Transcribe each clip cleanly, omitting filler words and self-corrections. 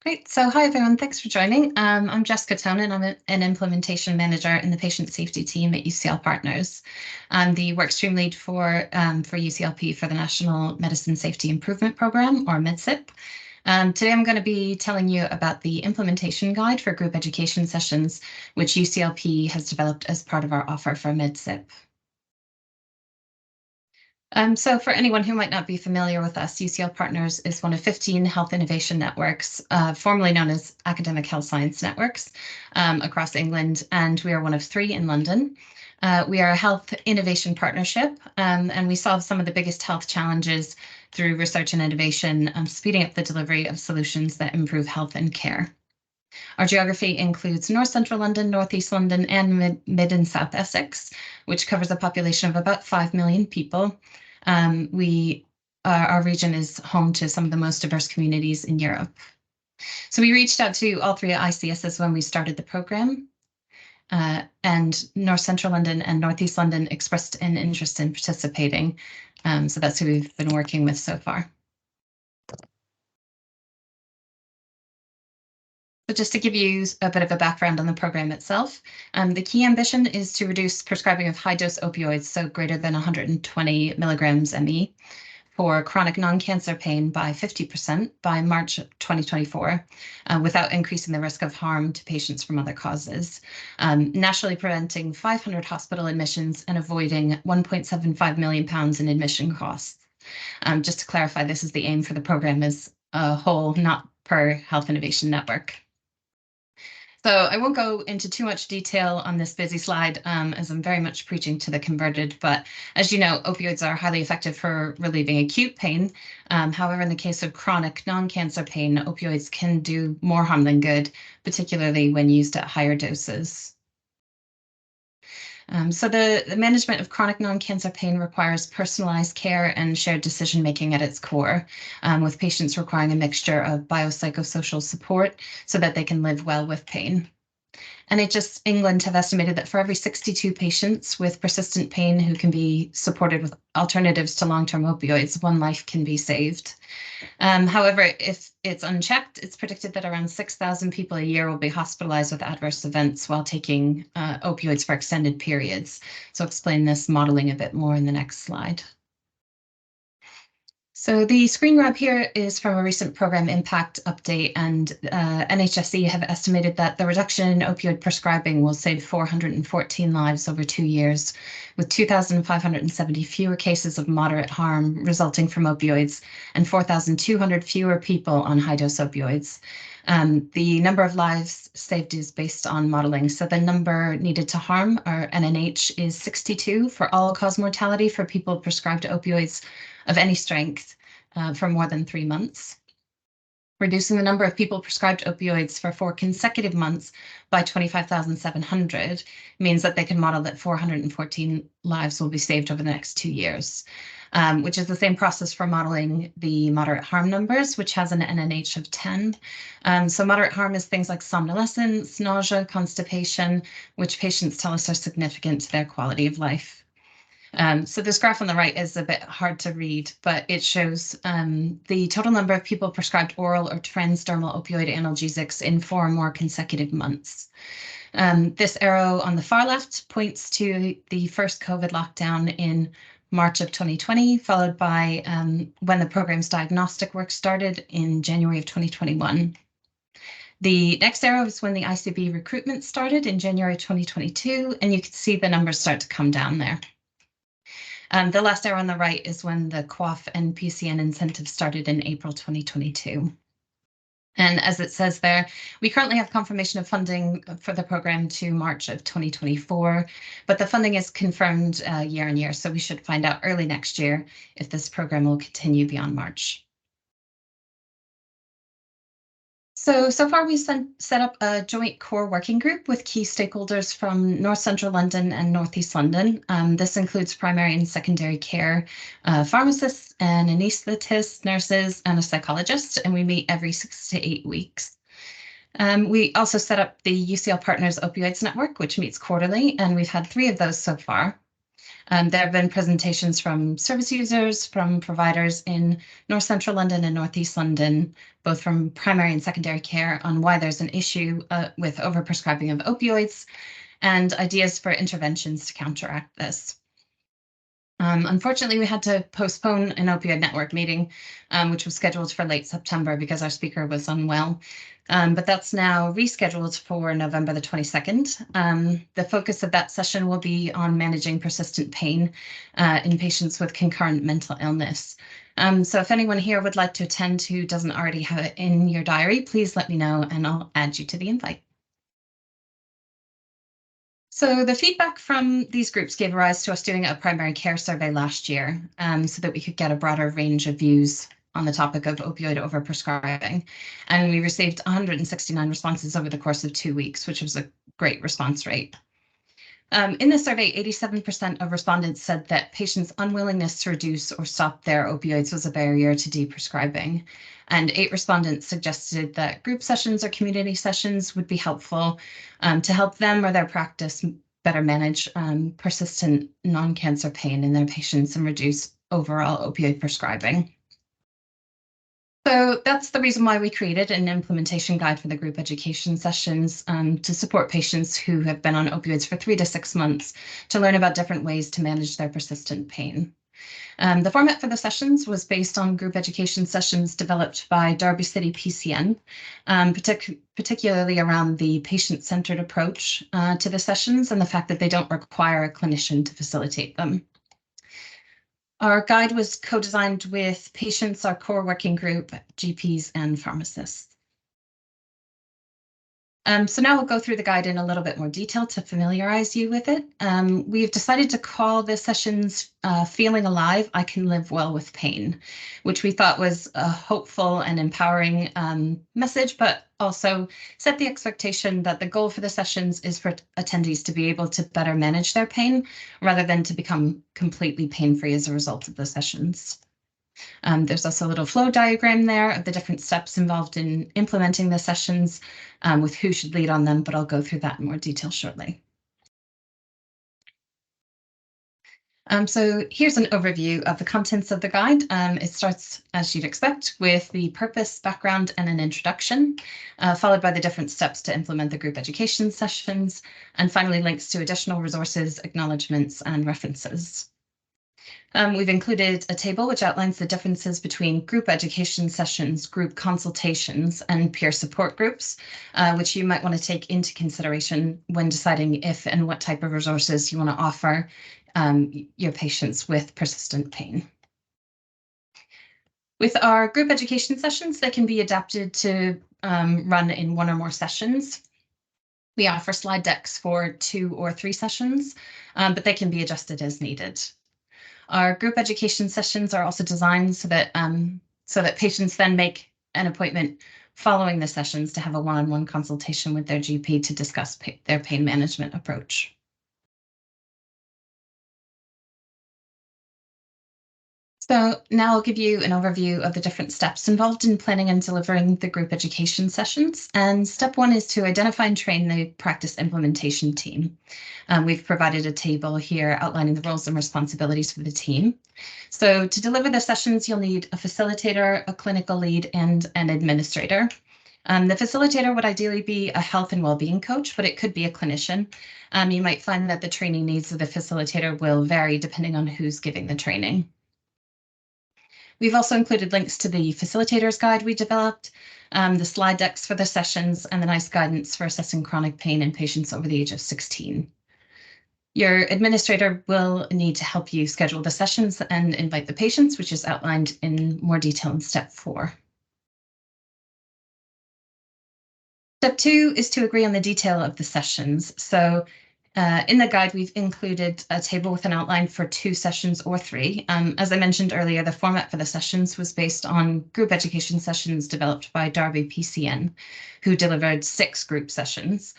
Great. So hi, everyone. Thanks for joining. I'm Jessica Tonin. I'm an implementation manager in the patient safety team at UCLPartners. I'm the workstream lead for UCLP for the National Medicine Safety Improvement Program, or MedSIP. Today, I'm going to be telling you about the implementation guide for group education sessions, which UCLP has developed as part of our offer for MedSIP. So for anyone who might not be familiar with us, UCLPartners is one of 15 health innovation networks, formerly known as academic health science networks, across England, and we are one of 3 in London. We are a health innovation partnership, and we solve some of the biggest health challenges through research and innovation, speeding up the delivery of solutions that improve health and care. Our geography includes North Central London, North East London, and Mid and South Essex, which covers a population of about 5 million people. Our region is home to some of the most diverse communities in Europe. So we reached out to all 3 ICSs when we started the program, and North Central London and North East London expressed an interest in participating. So that's who we've been working with so far. So just to give you a bit of a background on the program itself, the key ambition is to reduce prescribing of high-dose opioids, so greater than 120 milligrams ME, for chronic non-cancer pain by 50% by March 2024, without increasing the risk of harm to patients from other causes, nationally preventing 500 hospital admissions and avoiding £1.75 million in admission costs. Just to clarify, this is the aim for the program as a whole, not per Health Innovation Network. So I won't go into too much detail on this busy slide, as I'm very much preaching to the converted, but as you know, opioids are highly effective for relieving acute pain. However, in the case of chronic non-cancer pain, opioids can do more harm than good, particularly when used at higher doses. So the management of chronic non-cancer pain requires personalized care and shared decision-making at its core, with patients requiring a mixture of biopsychosocial support so that they can live well with pain. NHS England have estimated that for every 62 patients with persistent pain who can be supported with alternatives to long-term opioids, 1 life can be saved. However, if it's unchecked, it's predicted that around 6,000 people a year will be hospitalized with adverse events while taking opioids for extended periods. So I'll explain this modeling a bit more in the next slide. So the screen grab here is from a recent program impact update, and NHSE have estimated that the reduction in opioid prescribing will save 414 lives over 2 years, with 2,570 fewer cases of moderate harm resulting from opioids and 4,200 fewer people on high-dose opioids. The number of lives saved is based on modeling. So the number needed to harm, or NNH, is 62 for all-cause mortality for people prescribed opioids of any strength for more than 3 months. Reducing the number of people prescribed opioids for 4 consecutive months by 25,700 means that they can model that 414 lives will be saved over the next 2 years, which is the same process for modeling the moderate harm numbers, which has an NNH of 10. So moderate harm is things like somnolence, nausea, constipation, which patients tell us are significant to their quality of life. So this graph on the right is a bit hard to read, but it shows the total number of people prescribed oral or transdermal opioid analgesics in 4 or more consecutive months. This arrow on the far left points to the first COVID lockdown in March of 2020, followed by when the program's diagnostic work started in January of 2021. The next arrow is when the ICB recruitment started in January 2022, and you can see the numbers start to come down there. The last arrow on the right is when the QOF and PCN incentives started in April 2022. And as it says there, we currently have confirmation of funding for the program to March of 2024, but the funding is confirmed year on year, so we should find out early next year if this program will continue beyond March. So far we've set up a joint core working group with key stakeholders from North Central London and North East London. This includes primary and secondary care pharmacists and anaesthetists, nurses, and a psychologist, and we meet every 6 to 8 weeks. We also set up the UCLPartners Opioids Network, which meets quarterly, and we've had 3 of those so far. There have been presentations from service users, from providers in North Central London and North East London, both from primary and secondary care, on why there's an issue with overprescribing of opioids and ideas for interventions to counteract this. Unfortunately, we had to postpone an opioid network meeting, which was scheduled for late September because our speaker was unwell. But that's now rescheduled for November the 22nd. The focus of that session will be on managing persistent pain in patients with concurrent mental illness. So if anyone here would like to attend who doesn't already have it in your diary, please let me know and I'll add you to the invite. So the feedback from these groups gave rise to us doing a primary care survey last year, so that we could get a broader range of views on the topic of opioid overprescribing. And we received 169 responses over the course of 2 weeks, which was a great response rate. In the survey, 87% of respondents said that patients' unwillingness to reduce or stop their opioids was a barrier to deprescribing. And 8 respondents suggested that group sessions or community sessions would be helpful to help them or their practice better manage persistent non-cancer pain in their patients and reduce overall opioid prescribing. So that's the reason why we created an implementation guide for the group education sessions to support patients who have been on opioids for 3 to 6 months to learn about different ways to manage their persistent pain. The format for the sessions was based on group education sessions developed by Derby City PCN, particularly around the patient-centered approach to the sessions and the fact that they don't require a clinician to facilitate them. Our guide was co-designed with patients, our core working group, GPs, and pharmacists. So now we'll go through the guide in a little bit more detail to familiarize you with it. We've decided to call the sessions Feeling Alive, I Can Live Well with Pain, which we thought was a hopeful and empowering message, but also set the expectation that the goal for the sessions is for attendees to be able to better manage their pain rather than to become completely pain-free as a result of the sessions. There's also a little flow diagram there of the different steps involved in implementing the sessions with who should lead on them, but I'll go through that in more detail shortly. So here's an overview of the contents of the guide. It starts, as you'd expect, with the purpose, background, and an introduction, followed by the different steps to implement the group education sessions, and finally links to additional resources, acknowledgements, and references. We've included a table which outlines the differences between group education sessions, group consultations, and peer support groups, which you might want to take into consideration when deciding if and what type of resources you want to offer your patients with persistent pain. With our group education sessions, they can be adapted to run in 1 or more sessions. We offer slide decks for 2 or 3 sessions, but they can be adjusted as needed. Our group education sessions are also designed so that patients then make an appointment following the sessions to have a one-on-one consultation with their GP to discuss their pain management approach. So now I'll give you an overview of the different steps involved in planning and delivering the group education sessions. And step 1 is to identify and train the practice implementation team. We've provided a table here outlining the roles and responsibilities for the team. So to deliver the sessions, you'll need a facilitator, a clinical lead, and an administrator. The facilitator would ideally be a health and well-being coach, but it could be a clinician. You might find that the training needs of the facilitator will vary depending on who's giving the training. We've also included links to the facilitator's guide we developed, the slide decks for the sessions, and the NICE guidance for assessing chronic pain in patients over the age of 16. Your administrator will need to help you schedule the sessions and invite the patients, which is outlined in more detail in step 4. Step 2 is to agree on the detail of the sessions. So in the guide, we've included a table with an outline for 2 sessions or 3. As I mentioned earlier, the format for the sessions was based on group education sessions developed by Derby PCN, who delivered 6 group sessions.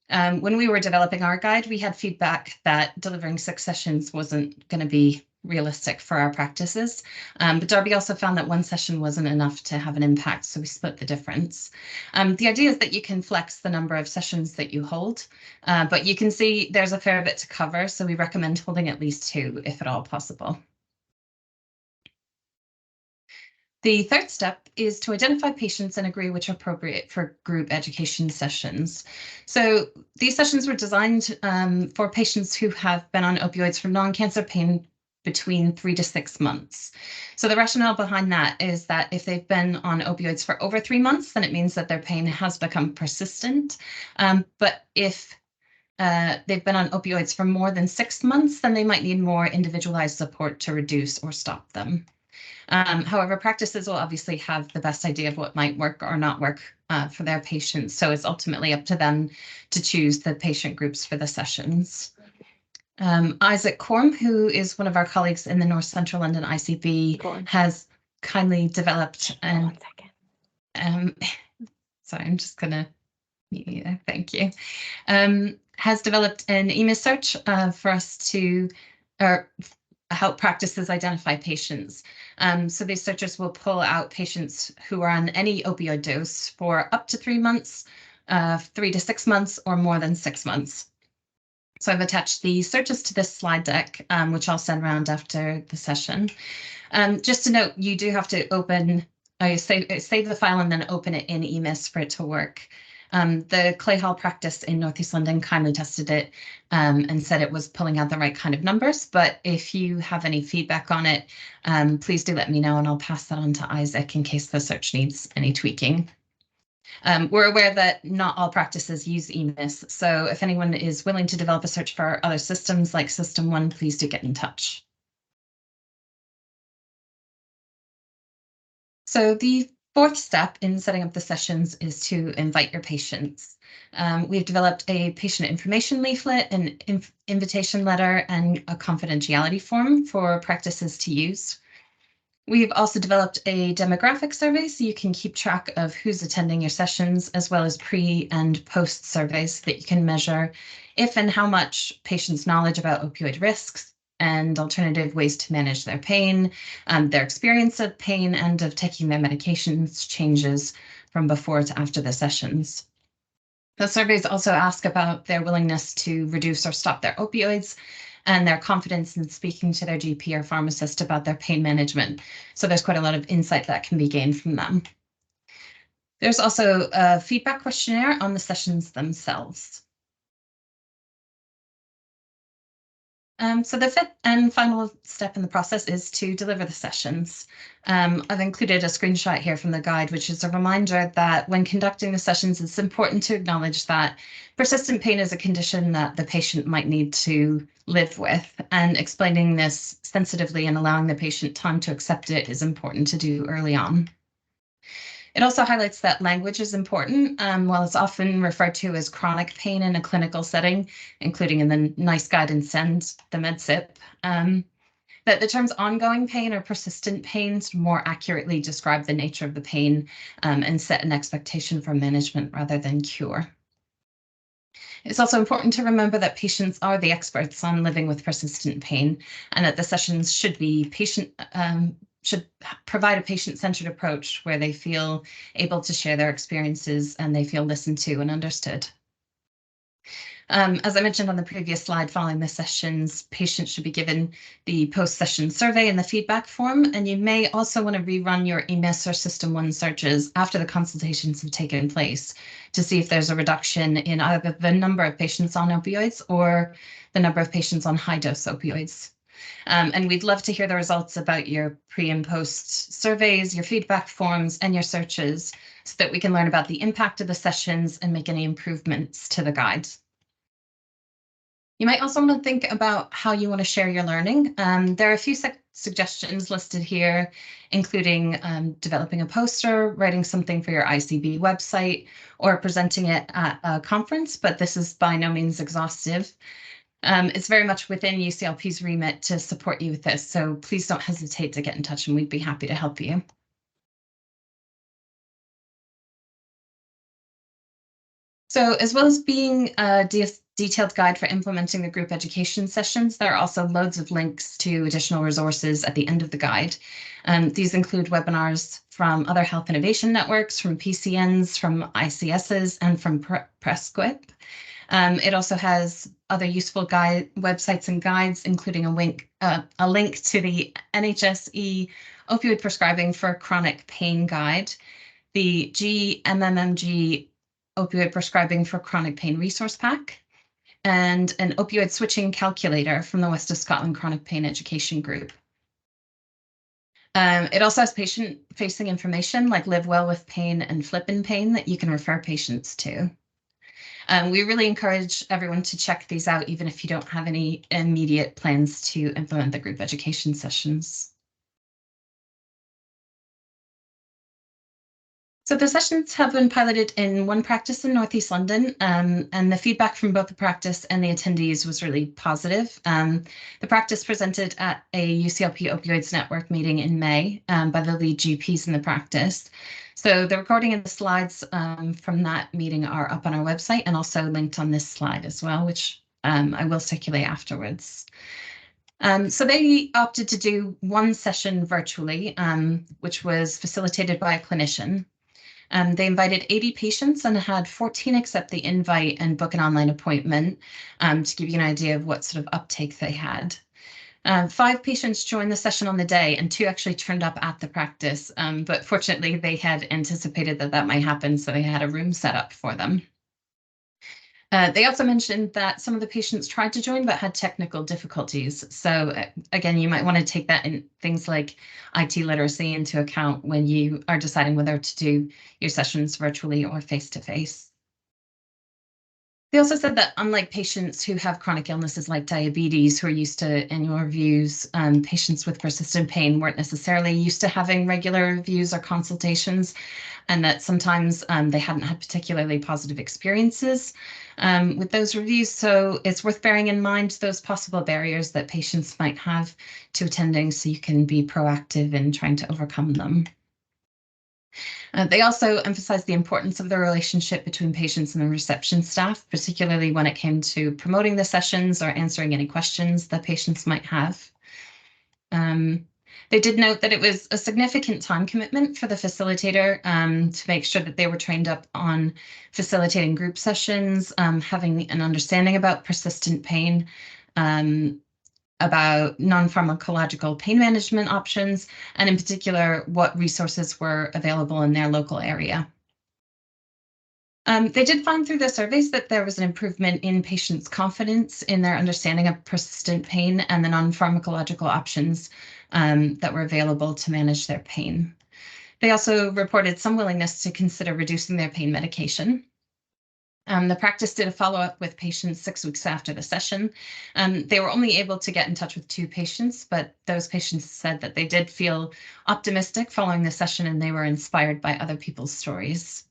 When we were developing our guide, we had feedback that delivering 6 sessions wasn't going to be realistic for our practices. But Darby also found that one session wasn't enough to have an impact, so we split the difference. The idea is that you can flex the number of sessions that you hold, but you can see there's a fair bit to cover, so we recommend holding at least 2 if at all possible. The third step is to identify patients and agree which are appropriate for group education sessions. So these sessions were designed for patients who have been on opioids for non-cancer pain between 3 to 6 months. So the rationale behind that is that if they've been on opioids for over 3 months, then it means that their pain has become persistent. But if they've been on opioids for more than 6 months, then they might need more individualized support to reduce or stop them. However, practices will obviously have the best idea of what might work or not work for their patients. So it's ultimately up to them to choose the patient groups for the sessions. Isaac Corm, who is one of our colleagues in the North Central London ICB, has kindly developed an. Sorry, I'm just going to mute you there. Thank you. Has developed an EMIS search for us to help practices identify patients. So these searchers will pull out patients who are on any opioid dose for up to 3 months, 3 to 6 months, or more than 6 months. So I've attached the searches to this slide deck, which I'll send around after the session. Just to note, you do have to save the file and then open it in EMIS for it to work. The Clay Hall practice in Northeast London kindly tested it and said it was pulling out the right kind of numbers. But if you have any feedback on it, please do let me know and I'll pass that on to Isaac in case the search needs any tweaking. We're aware that not all practices use EMIS, so if anyone is willing to develop a search for other systems like System 1, please do get in touch. So the fourth step in setting up the sessions is to invite your patients. We've developed a patient information leaflet, an invitation letter, and a confidentiality form for practices to use. We've also developed a demographic survey so you can keep track of who's attending your sessions, as well as pre and post surveys so that you can measure if and how much patients' knowledge about opioid risks and alternative ways to manage their pain, their experience of pain and of taking their medications changes from before to after the sessions. The surveys also ask about their willingness to reduce or stop their opioids and their confidence in speaking to their GP or pharmacist about their pain management. So there's quite a lot of insight that can be gained from them. There's also a feedback questionnaire on the sessions themselves. So the fifth and final step in the process is to deliver the sessions. I've included a screenshot here from the guide, which is a reminder that when conducting the sessions, it's important to acknowledge that persistent pain is a condition that the patient might need to live with, and explaining this sensitively and allowing the patient time to accept it is important to do early on. It also highlights that language is important. While it's often referred to as chronic pain in a clinical setting, including in the NICE guidance and the MedSIP, that the terms ongoing pain or persistent pain more accurately describe the nature of the pain and set an expectation for management rather than cure. It's also important to remember that patients are the experts on living with persistent pain, and that the sessions should provide a patient-centered approach where they feel able to share their experiences and they feel listened to and understood. As I mentioned on the previous slide, following the sessions, patients should be given the post-session survey and the feedback form, and you may also want to rerun your EMIS or System 1 searches after the consultations have taken place to see if there's a reduction in either the number of patients on opioids or the number of patients on high-dose opioids. And we'd love to hear the results about your pre and post surveys, your feedback forms, and your searches so that we can learn about the impact of the sessions and make any improvements to the guides. You might also want to think about how you want to share your learning. There are a few suggestions listed here, including developing a poster, writing something for your ICB website, or presenting it at a conference, but this is by no means exhaustive. It's very much within UCLP's remit to support you with this, so please don't hesitate to get in touch and we'd be happy to help you. So as well as being a detailed guide for implementing the group education sessions. There are also loads of links to additional resources at the end of the guide. These include webinars from other health innovation networks, from PCNs, from ICSs, and from Presquip. It also has other useful websites and guides, including a link to the NHSE Opioid Prescribing for Chronic Pain Guide, the GMMMG Opioid Prescribing for Chronic Pain Resource Pack, and an opioid switching calculator from the West of Scotland Chronic Pain Education Group. It also has patient-facing information like Live Well with Pain and Flip in Pain that you can refer patients to. We really encourage everyone to check these out, even if you don't have any immediate plans to implement the group education sessions. So the sessions have been piloted in one practice in Northeast London, and the feedback from both the practice and the attendees was really positive. The practice presented at a UCLP Opioids Network meeting in May by the lead GPs in the practice. So the recording and the slides from that meeting are up on our website and also linked on this slide as well, which I will circulate afterwards. So they opted to do one session virtually, which was facilitated by a clinician. They invited 80 patients and had 14 accept the invite and book an online appointment to give you an idea of what sort of uptake they had. 5 patients joined the session on the day and 2 actually turned up at the practice, but fortunately they had anticipated that might happen, so they had a room set up for them. They also mentioned that some of the patients tried to join but had technical difficulties. So again, you might want to take that in things like IT literacy into account when you are deciding whether to do your sessions virtually or face-to-face. They also said that unlike patients who have chronic illnesses like diabetes, who are used to annual reviews, patients with persistent pain weren't necessarily used to having regular reviews or consultations, and that sometimes they hadn't had particularly positive experiences with those reviews. So it's worth bearing in mind those possible barriers that patients might have to attending, so you can be proactive in trying to overcome them. They also emphasized the importance of the relationship between patients and the reception staff, particularly when it came to promoting the sessions or answering any questions that patients might have. They did note that it was a significant time commitment for the facilitator to make sure that they were trained up on facilitating group sessions, having an understanding about persistent pain, about non-pharmacological pain management options, and in particular, what resources were available in their local area. They did find through the surveys that there was an improvement in patients' confidence in their understanding of persistent pain and the non-pharmacological options that were available to manage their pain. They also reported some willingness to consider reducing their pain medication. The practice did a follow-up with patients 6 weeks after the session. They were only able to get in touch with 2 patients, but those patients said that they did feel optimistic following the session and they were inspired by other people's stories.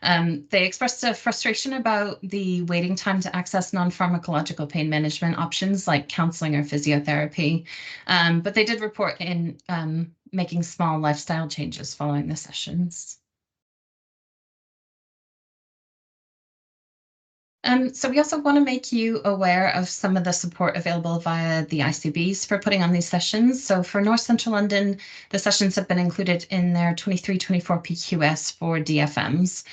They expressed a frustration about the waiting time to access non-pharmacological pain management options like counseling or physiotherapy, but they did report in making small lifestyle changes following the sessions. So we also want to make you aware of some of the support available via the ICBs for putting on these sessions. So for North Central London, the sessions have been included in their 23-24 PQS for DFMs,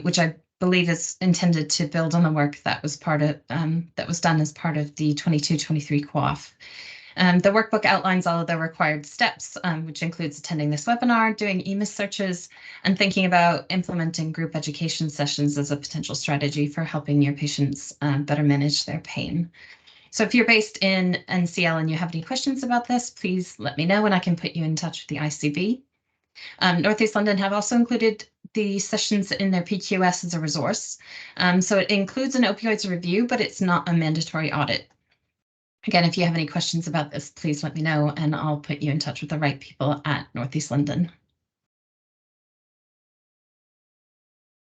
which I believe is intended to build on the work that was done as part of the 22-23 QOF. The workbook outlines all of the required steps, which includes attending this webinar, doing EMIS searches, and thinking about implementing group education sessions as a potential strategy for helping your patients better manage their pain. So if you're based in NCL and you have any questions about this, please let me know and I can put you in touch with the ICB. Northeast London have also included the sessions in their PQS as a resource. So it includes an opioids review, but it's not a mandatory audit. Again, if you have any questions about this, please let me know and I'll put you in touch with the right people at Northeast London.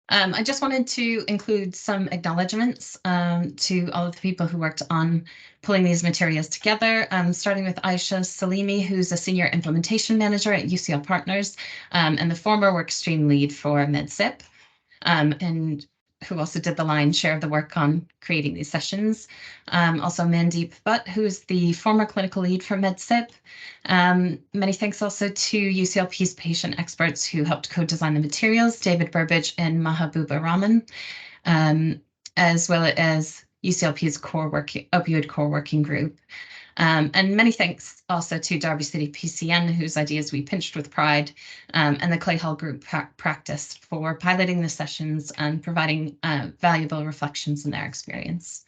I just wanted to include some acknowledgements to all of the people who worked on pulling these materials together, starting with Aisha Salimi, who's a senior implementation manager at UCLPartners and the former workstream lead for MedSip. And who also did the lion's share of the work on creating these sessions. Also Mandeep Butt, who is the former clinical lead for MedSip. Many thanks also to UCLP's patient experts who helped co-design the materials, David Burbage and Mahabuba Raman, as well as UCLP's opioid core working group. And many thanks also to Derby City PCN, whose ideas we pinched with pride, and the Clay Hall Group practice for piloting the sessions and providing valuable reflections in their experience.